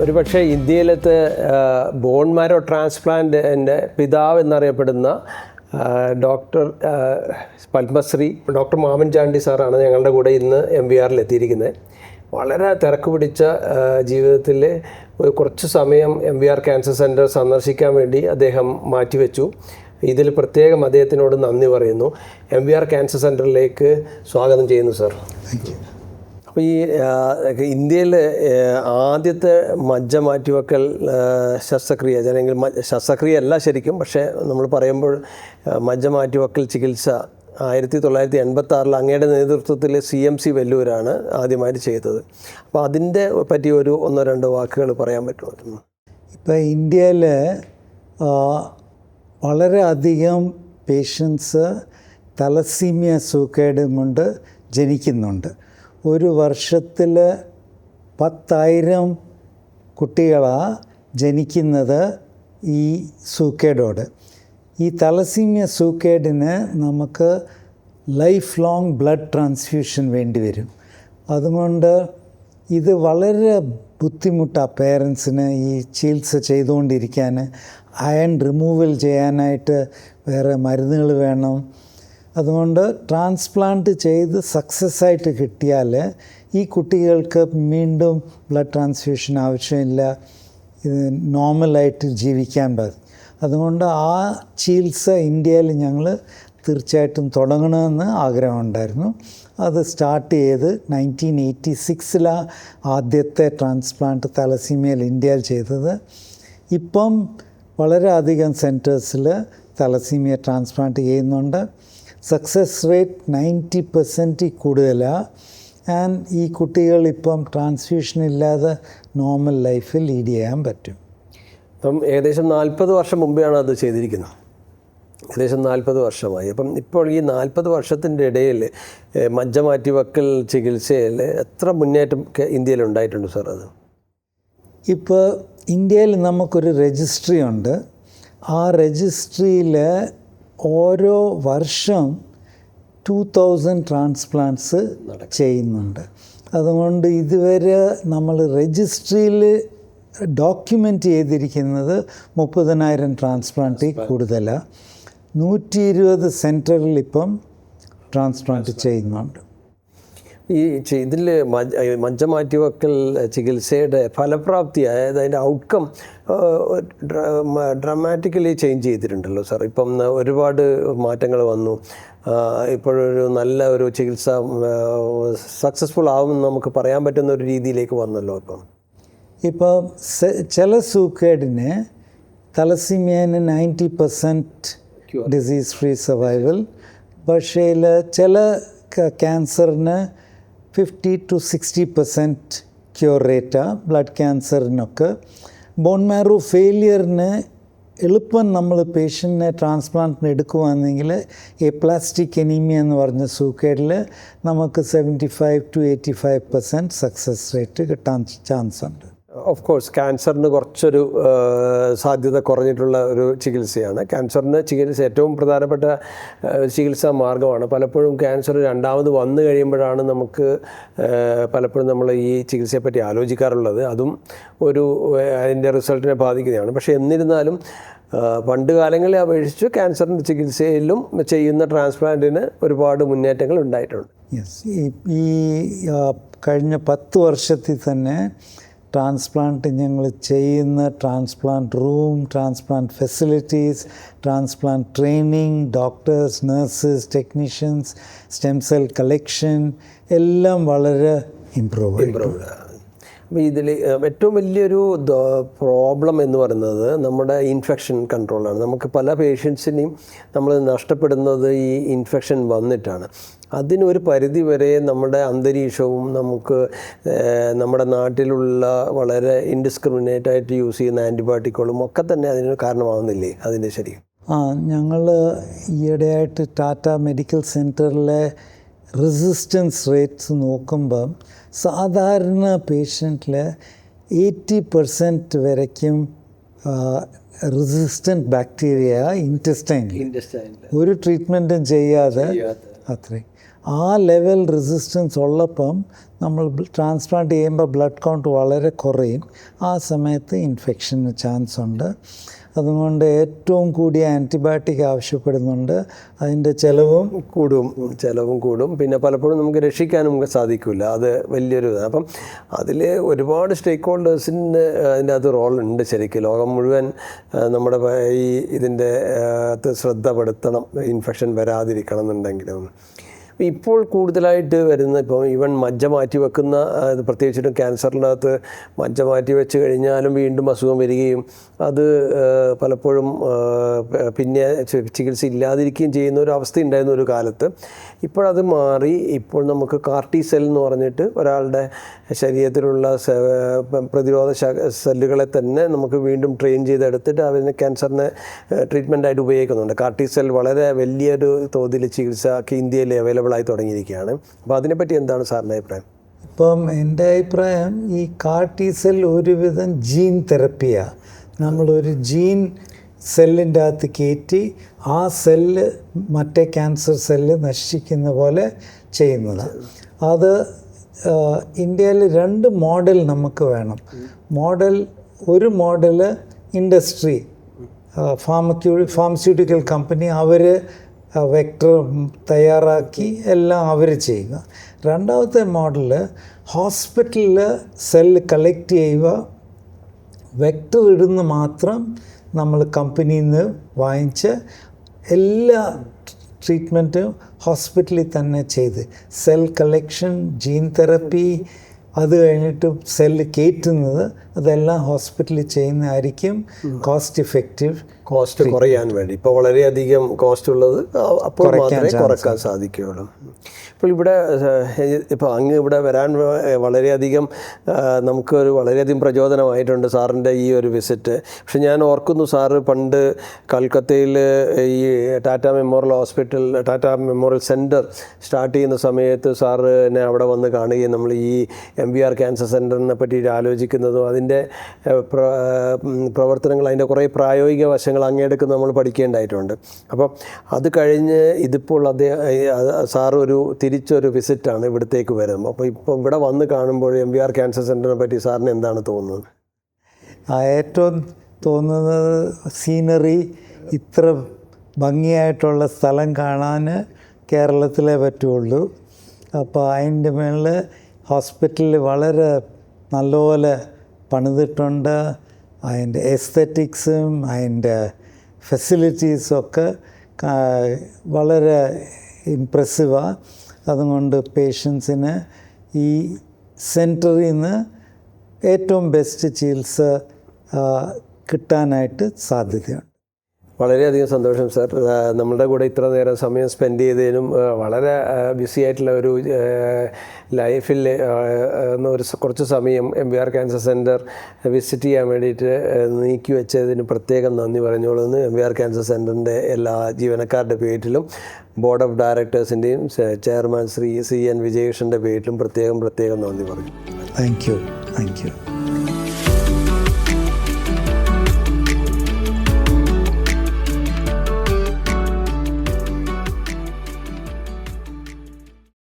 ഒരുപക്ഷെ ഇന്ത്യയിലത്തെ bone marrow ട്രാൻസ്പ്ലാന്റിൻ്റെ പിതാവ് എന്നറിയപ്പെടുന്ന ഡോക്ടർ പത്മശ്രീ ഡോക്ടർ മാമൻ ചാണ്ടി സാറാണ് ഞങ്ങളുടെ കൂടെ ഇന്ന് MVRൽ എത്തിയിരിക്കുന്നത്. വളരെ തിരക്ക് പിടിച്ച ജീവിതത്തിൽ കുറച്ച് സമയം MVR ക്യാൻസർ സെൻറ്റർ സന്ദർശിക്കാൻ വേണ്ടി അദ്ദേഹം മാറ്റിവെച്ചു. ഇതിൽ പ്രത്യേകം അദ്ദേഹത്തിനോട് നന്ദി പറയുന്നു. MVR ക്യാൻസർ സെൻറ്ററിലേക്ക് സ്വാഗതം ചെയ്യുന്നു സാർ. അപ്പോൾ ഈ ഇന്ത്യയിൽ ആദ്യത്തെ മജ്ജ മാറ്റിവെക്കൽ ശസ്ത്രക്രിയ, അല്ലെങ്കിൽ ശസ്ത്രക്രിയ അല്ല ശരിക്കും, പക്ഷേ നമ്മൾ പറയുമ്പോൾ മജ്ജ മാറ്റിവെക്കൽ ചികിത്സ 1986 അങ്ങയുടെ നേതൃത്വത്തിൽ CMC വെല്ലൂരാണ് ആദ്യമായിട്ട് ചെയ്തത്. അപ്പോൾ അതിൻ്റെ പറ്റി ഒരു 1-2 വാക്കുകൾ പറയാൻ പറ്റുമോ? ഇപ്പോൾ ഇന്ത്യയിൽ വളരെയധികം പേഷ്യൻസ് തലസീമിയ സൂക്കേട് കൊണ്ട് ജനിക്കുന്നുണ്ട്. ഒരു വർഷത്തിൽ 10,000 കുട്ടികളാണ് ജനിക്കുന്നത് ഈ സൂക്കേടോട്. ഈ തലസീമിയ സൂക്കേടിന് നമുക്ക് ലൈഫ് ലോങ് ബ്ലഡ് ട്രാൻസ്ഫ്യൂഷൻ വേണ്ടി വരും. അതുകൊണ്ട് ഇത് വളരെ ബുദ്ധിമുട്ടാണ് പേരൻസിന് ഈ ചികിത്സ ചെയ്തുകൊണ്ടിരിക്കാൻ. അയൺ റിമൂവൽ ചെയ്യാനായിട്ട് വേറെ മരുന്നുകൾ വേണം. അതുകൊണ്ട് ട്രാൻസ്പ്ലാന്റ് ചെയ്ത് സക്സസ് ആയിട്ട് കിട്ടിയാൽ ഈ കുട്ടികൾക്ക് വീണ്ടും ബ്ലഡ് ട്രാൻസ്ഫ്യൂഷൻ ആവശ്യമില്ല, ഇത് നോർമലായിട്ട് ജീവിക്കാൻ പറ്റും. അതുകൊണ്ട് ആ ചികിത്സ ഇന്ത്യയിൽ ഞങ്ങൾ തീർച്ചയായിട്ടും തുടങ്ങണമെന്ന് ആഗ്രഹമുണ്ടായിരുന്നു. അത് സ്റ്റാർട്ട് ചെയ്ത് 1986 ആദ്യത്തെ ട്രാൻസ്പ്ലാന്റ് തലസീമിയയിൽ ഇന്ത്യയിൽ ചെയ്തത്. ഇപ്പം വളരെയധികം സെൻറ്റേഴ്സിൽ തലസീമിയ ട്രാൻസ്പ്ലാന്റ് ചെയ്യുന്നുണ്ട്. സക്സസ് റേറ്റ് 90% കൂടുതലാണ്. ആൻഡ് ഈ കുട്ടികളിപ്പം ട്രാൻസ്ഫ്യൂഷൻ ഇല്ലാതെ നോർമൽ ലൈഫ് ലീഡ് ചെയ്യാൻ പറ്റും. അപ്പം ഏകദേശം 40 വർഷം മുമ്പെയാണ് അത് ചെയ്തിരിക്കുന്നത്. ഏകദേശം 40 വർഷമായി. അപ്പം ഇപ്പോൾ ഈ 40 വർഷത്തിൻ്റെ ഇടയിൽ മജ്ജ മാറ്റിവെക്കൽ ചികിത്സയിൽ എത്ര മുന്നേറ്റം ഇന്ത്യയിൽ ഉണ്ടായിട്ടുണ്ട് സാർ? അത് ഇപ്പോൾ ഇന്ത്യയിൽ നമുക്കൊരു രജിസ്ട്രി ഉണ്ട്. ആ രജിസ്ട്രിയിൽ ഓരോ വർഷം 2000 ട്രാൻസ്പ്ലാന്റ്സ് ചെയ്യുന്നുണ്ട്. അതുകൊണ്ട് ഇതുവരെ നമ്മൾ രജിസ്ട്രിയിൽ ഡോക്യുമെൻ്റ് ചെയ്തിരിക്കുന്നത് 30,000 ട്രാൻസ്പ്ലാന്റിൽ കൂടുതലാണ്. 120 സെൻറ്ററിൽ ഇപ്പം ട്രാൻസ്പ്ലാന്റ് ചെയ്യുന്നുണ്ട്. ഈ ഇതിൽ മജ്ജ മാറ്റിവെക്കൽ ചികിത്സയുടെ ഫലപ്രാപ്തി, അതായത് അതിൻ്റെ ഔട്ട്കം ഡ്രമാറ്റിക്കലി ചേഞ്ച് ചെയ്തിട്ടുണ്ടല്ലോ സാർ. ഇപ്പം ഒരുപാട് മാറ്റങ്ങൾ വന്നു. ഇപ്പോഴൊരു നല്ല ഒരു ചികിത്സ സക്സസ്ഫുൾ ആവുമെന്ന് നമുക്ക് പറയാൻ പറ്റുന്ന ഒരു രീതിയിലേക്ക് വന്നല്ലോ. ഇപ്പോൾ ചില സൂക്കേടിന് തലസീമിയന് 90% ഡിസീസ് ഫ്രീ സർവൈവൽ, പക്ഷേ ചില ക്യാൻസറിന് 50 to 60% ക്യൂർ റേറ്റാണ്. ബ്ലഡ് ക്യാൻസറിനൊക്കെ. ബോൺ മാരോ ഫെയിലിയറിന് എളുപ്പം നമ്മൾ പേഷ്യൻറ്റിനെ ട്രാൻസ്പ്ലാന്റിന് എടുക്കുകയാണെങ്കിൽ എപ്ലാസ്റ്റിക് അനീമിയ എന്ന് പറഞ്ഞ സൂക്കേടിൽ നമുക്ക് 75 to 85% സക്സസ് റേറ്റ് കിട്ടാൻ ചാൻസ് ഉണ്ട്. ഓഫ് കോഴ്സ് ക്യാൻസറിന് കുറച്ചൊരു സാധ്യത കുറഞ്ഞിട്ടുള്ള ഒരു ചികിത്സയാണ്. ക്യാൻസറിന് ചികിത്സ ഏറ്റവും പ്രധാനപ്പെട്ട ചികിത്സാ മാർഗ്ഗമാണ്. പലപ്പോഴും ക്യാൻസർ രണ്ടാമത് വന്നു കഴിയുമ്പോഴാണ് നമുക്ക് പലപ്പോഴും നമ്മൾ ഈ ചികിത്സയെപ്പറ്റി ആലോചിക്കാറുള്ളത്. അതും അതിൻ്റെ റിസൾട്ടിനെ ബാധിക്കുന്നതാണ്. പക്ഷേ എന്നിരുന്നാലും പണ്ട് കാലങ്ങളെ അപേക്ഷിച്ച് ക്യാൻസറിൻ്റെ ചികിത്സയിലും ചെയ്യുന്ന ട്രാൻസ്പ്ലാന്റിന് ഒരുപാട് മുന്നേറ്റങ്ങൾ ഉണ്ടായിട്ടുണ്ട്. യെസ്, ഈ കഴിഞ്ഞ 10 വർഷത്തിൽ തന്നെ ട്രാൻസ്പ്ലാന്റ് ഞങ്ങൾ ചെയ്യുന്ന transplant room, transplant facilities, transplant training, doctors, nurses, technicians, stem cell collection എല്ലാം വളരെ ഇംപ്രൂവ്. അപ്പോൾ ഇതിൽ ഏറ്റവും വലിയൊരു പ്രോബ്ലം എന്ന് പറയുന്നത് നമ്മുടെ ഇൻഫെക്ഷൻ കൺട്രോളാണ്. നമുക്ക് പല പേഷ്യൻസിനെയും നമ്മൾ നഷ്ടപ്പെടുന്നത് ഈ ഇൻഫെക്ഷൻ വന്നിട്ടാണ്. അതിനൊരു പരിധി വരെ നമ്മുടെ അന്തരീക്ഷവും നമുക്ക് നമ്മുടെ നാട്ടിലുള്ള വളരെ ഇൻഡിസ്ക്രിമിനേറ്റായിട്ട് യൂസ് ചെയ്യുന്ന ആൻറ്റിബയോട്ടിക്കുകളും ഒക്കെ തന്നെ അതിന് കാരണമാകുന്നില്ലേ? അതിൻ്റെ ശരി. ഞങ്ങൾ ഈയിടെയായിട്ട് ടാറ്റ മെഡിക്കൽ സെൻറ്ററിലെ റെസിസ്റ്റൻസ് റേറ്റ്സ് നോക്കുമ്പം സാധാരണ പേഷ്യൻറ്റിൽ 80% വരയ്ക്കും റെസിസ്റ്റൻറ്റ് ബാക്ടീരിയ ഇൻറ്റസ്റ്റൈനിൽ ഒരു ട്രീറ്റ്മെൻറ്റും ചെയ്യാതെ അത്രയും. ആ ലെവൽ റെസിസ്റ്റൻസ് ഉള്ളപ്പം നമ്മൾ ട്രാൻസ്പ്ലാന്റ് ചെയ്യുമ്പോൾ ബ്ലഡ് കൗണ്ട് വളരെ കുറയും. ആ സമയത്ത് ഇൻഫെക്ഷന് ചാൻസ് ഉണ്ട്. അതുകൊണ്ട് ഏറ്റവും കൂടിയ ആൻറ്റിബയോട്ടിക് ആവശ്യപ്പെടുന്നുണ്ട്. അതിൻ്റെ ചിലവും കൂടും. പിന്നെ പലപ്പോഴും നമുക്ക് രക്ഷിക്കാനും സാധിക്കില്ല. അത് വലിയൊരു അപ്പം അതിൽ ഒരുപാട് സ്റ്റേക്ക് ഹോൾഡേഴ്സിന് അതിൻ്റെ അത് റോളുണ്ട്. ശരിക്കും ലോകം മുഴുവൻ നമ്മുടെ ഈ ഇതിൻ്റെ ശ്രദ്ധപ്പെടുത്തണം, ഇൻഫെക്ഷൻ വരാതിരിക്കണം എന്നുണ്ടെങ്കിലും. ഇപ്പോൾ കൂടുതലായിട്ട് വരുന്ന ഇപ്പോൾ ഈവൻ മജ്ജ മാറ്റി വെക്കുന്ന, പ്രത്യേകിച്ചിട്ടും ക്യാൻസറിൻ്റെ അകത്ത് മജ്ജ മാറ്റി വെച്ച് കഴിഞ്ഞാലും വീണ്ടും അസുഖം വരികയും അത് പലപ്പോഴും പിന്നെ ചികിത്സ ഇല്ലാതിരിക്കുകയും ചെയ്യുന്ന ഒരു അവസ്ഥ ഉണ്ടായിരുന്ന ഒരു കാലത്ത്. ഇപ്പോഴത് മാറി. ഇപ്പോൾ നമുക്ക് കാർട്ടി സെൽ എന്ന് പറഞ്ഞിട്ട് ഒരാളുടെ ശരീരത്തിലുള്ള പ്രതിരോധ സെല്ലുകളെ തന്നെ നമുക്ക് വീണ്ടും ട്രെയിൻ ചെയ്തെടുത്തിട്ട് അതിന് ക്യാൻസറിനെ ട്രീറ്റ്മെൻറ്റായിട്ട് ഉപയോഗിക്കുന്നുണ്ട്. കാർട്ടി സെൽ വളരെ വലിയൊരു തോതിൽ ചികിത്സ ഇന്ത്യയിൽ അവൈലബിൾ ആയി തുടങ്ങിയിരിക്കുകയാണ്. അപ്പോൾ അതിനെപ്പറ്റി എന്താണ് സാറിൻ്റെ അഭിപ്രായം? ഇപ്പം എൻ്റെ അഭിപ്രായം, ഈ കാർട്ടി സെൽ ഒരുവിധം ജീൻ തെറപ്പിയാണ്. നമ്മളൊരു ജീൻ സെല്ലിൻ്റെ അകത്ത് കയറ്റി ആ സെല്ല് മറ്റേ ക്യാൻസർ സെല്ല് നശിക്കുന്ന പോലെ ചെയ്യുന്നതാണ്. അത് ഇന്ത്യയിൽ 2 മോഡൽ നമുക്ക് വേണം. ഒരു മോഡല് ഇൻഡസ്ട്രി, ഫാർമസ്യൂട്ടിക്കൽ കമ്പനി, അവർ വെക്ടർ തയ്യാറാക്കി എല്ലാം അവർ ചെയ്യുക. രണ്ടാമത്തെ മോഡല് ഹോസ്പിറ്റലിൽ സെല്ല് കളക്ട് ചെയ്യുക, വെക്ടർ ഇടുന്ന മാത്രം നമ്മൾ കമ്പനിയിൽ നിന്ന് വാങ്ങിച്ച് എല്ലാ ട്രീറ്റ്മെൻറ്റും ഹോസ്പിറ്റലിൽ തന്നെ ചെയ്ത്, സെൽ കളക്ഷൻ, ജീൻ തെറപ്പി, അത് കഴിഞ്ഞിട്ട് സെല്ല് കയറ്റുന്നത്, അതെല്ലാം ഹോസ്പിറ്റലിൽ ചെയ്യുന്നതായിരിക്കും കോസ്റ്റ് ഇഫക്റ്റീവ്. കോസ്റ്റ് കുറയാൻ വേണ്ടി ഇപ്പോൾ വളരെയധികം കോസ്റ്റ് ഉള്ളത് അപ്പോൾ മാത്രമേ കുറയ്ക്കാൻ സാധിക്കുകയുള്ളൂ. ഇപ്പോൾ അങ്ങ് ഇവിടെ വരാൻ വളരെയധികം നമുക്കൊരു വളരെയധികം പ്രചോദനമായിട്ടുണ്ട് സാറിൻ്റെ ഈ ഒരു വിസിറ്റ്. പക്ഷെ ഞാൻ ഓർക്കുന്നു, സാറ് പണ്ട് കൽക്കത്തയിൽ ഈ ടാറ്റ മെമ്മോറിയൽ സെൻറ്റർ സ്റ്റാർട്ട് ചെയ്യുന്ന സമയത്ത് സാറിനെ അവിടെ വന്ന് കാണുകയും നമ്മൾ ഈ MVR ക്യാൻസർ സെൻറ്ററിനെ പറ്റി ആലോചിക്കുന്നതും അതിൻ്റെ പ്രവർത്തനങ്ങൾ, അതിൻ്റെ കുറേ പ്രായോഗിക വശങ്ങൾ അങ്ങേടക്ക് നമ്മൾ പഠിക്കേണ്ടതായിട്ടുണ്ട്. അപ്പം അത് കഴിഞ്ഞ് ഇതിപ്പോൾ സാർ തിരിച്ചൊരു വിസിറ്റാണ് ഇവിടത്തേക്ക് വരുന്നത്. അപ്പോൾ ഇപ്പോൾ ഇവിടെ വന്ന് കാണുമ്പോൾ MVR ക്യാൻസർ സെൻറ്ററിനെ പറ്റി സാറിന് എന്താണ് തോന്നുന്നത്? ഏറ്റവും തോന്നുന്നത്, സീനറി, ഇത്ര ഭംഗിയായിട്ടുള്ള സ്ഥലം കാണാൻ കേരളത്തിലേ പറ്റുള്ളൂ. അപ്പോൾ അതിൻ്റെ മേളിൽ ഹോസ്പിറ്റലിൽ വളരെ നല്ലപോലെ പണിതിട്ടുണ്ട്. അതിൻ്റെ എസ്തെറ്റിക്സും അതിൻ്റെ ഫെസിലിറ്റീസൊക്കെ വളരെ ഇംപ്രസീവാണ്. അതുകൊണ്ട് പേഷ്യൻസിന് ഈ സെൻറ്ററിൽ നിന്ന് ഏറ്റവും ബെസ്റ്റ് ചികിത്സ കിട്ടാനായിട്ട് സാധ്യതയുണ്ട്. വളരെയധികം സന്തോഷം സാർ. നമ്മളുടെ കൂടെ ഇത്ര നേരം സമയം സ്പെൻഡ് ചെയ്തതിനും വളരെ ബിസി ആയിട്ടുള്ള ഒരു ലൈഫിൽ കുറച്ച് സമയം MVR ക്യാൻസർ സെൻറ്റർ വിസിറ്റ് ചെയ്യാൻ വേണ്ടിയിട്ട് നീക്കി വെച്ചതിന് പ്രത്യേകം നന്ദി പറഞ്ഞോളുന്നു. MVR ക്യാൻസർ സെൻറ്ററിൻ്റെ എല്ലാ ജീവനക്കാരുടെ പേരിലും ബോർഡ് ഓഫ് ഡയറക്ടേഴ്സിൻ്റെയും ചെയർമാൻ ശ്രീ CN വിജയേഷിൻ്റെ പേരിലും പ്രത്യേകം നന്ദി പറഞ്ഞു. Thank U.